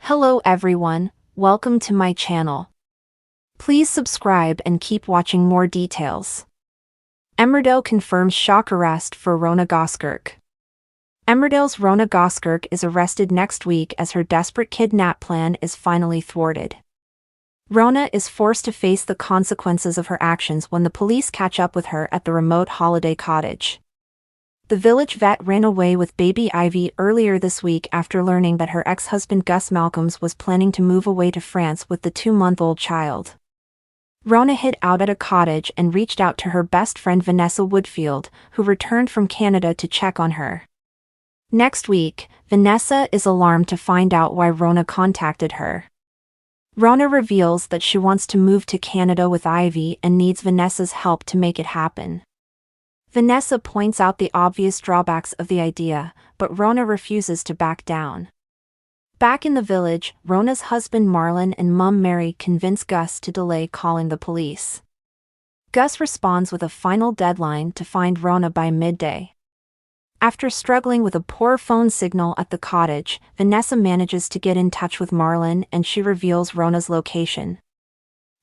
Hello everyone, welcome to my channel. Please subscribe and keep watching more details. Emmerdale confirms shock arrest for Rhona Goskirk. Emmerdale's Rhona Goskirk is arrested next week as her desperate kidnap plan is finally thwarted. Rhona is forced to face the consequences of her actions when the police catch up with her at the remote holiday cottage. The village vet ran away with baby Ivy earlier this week after learning that her ex-husband Gus Malcolms was planning to move away to France with the 2-month-old child. Rhona hid out at a cottage and reached out to her best friend Vanessa Woodfield, who returned from Canada to check on her. Next week, Vanessa is alarmed to find out why Rhona contacted her. Rhona reveals that she wants to move to Canada with Ivy and needs Vanessa's help to make it happen. Vanessa points out the obvious drawbacks of the idea, but Rhona refuses to back down. Back in the village, Rhona's husband Marlon and mum Mary convince Gus to delay calling the police. Gus responds with a final deadline to find Rhona by midday. After struggling with a poor phone signal at the cottage, Vanessa manages to get in touch with Marlon and she reveals Rhona's location.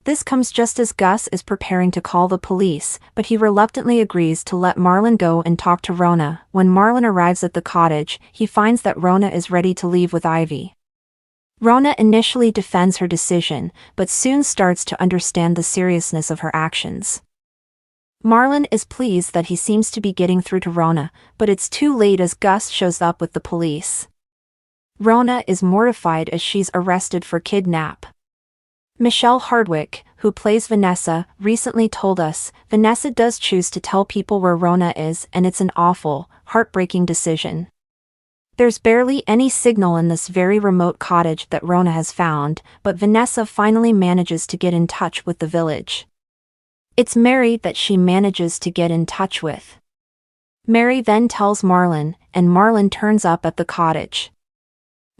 This comes just as Gus is preparing to call the police, but he reluctantly agrees to let Marlon go and talk to Rhona. When Marlon arrives at the cottage, he finds that Rhona is ready to leave with Ivy. Rhona initially defends her decision, but soon starts to understand the seriousness of her actions. Marlon is pleased that he seems to be getting through to Rhona, but it's too late as Gus shows up with the police. Rhona is mortified as she's arrested for kidnap. Michelle Hardwick, who plays Vanessa, recently told us, Vanessa does choose to tell people where Rhona is and it's an awful, heartbreaking decision. There's barely any signal in this very remote cottage that Rhona has found, but Vanessa finally manages to get in touch with the village. It's Mary that she manages to get in touch with. Mary then tells Marlon, and Marlon turns up at the cottage.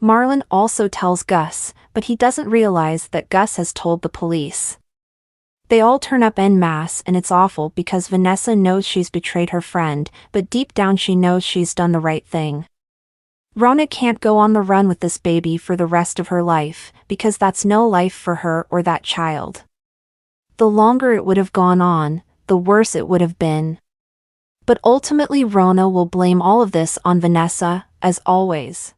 Marlon also tells Gus, but he doesn't realize that Gus has told the police. They all turn up en masse and it's awful because Vanessa knows she's betrayed her friend, but deep down she knows she's done the right thing. Rhona can't go on the run with this baby for the rest of her life, because that's no life for her or that child. The longer it would have gone on, the worse it would have been. But ultimately Rhona will blame all of this on Vanessa, as always.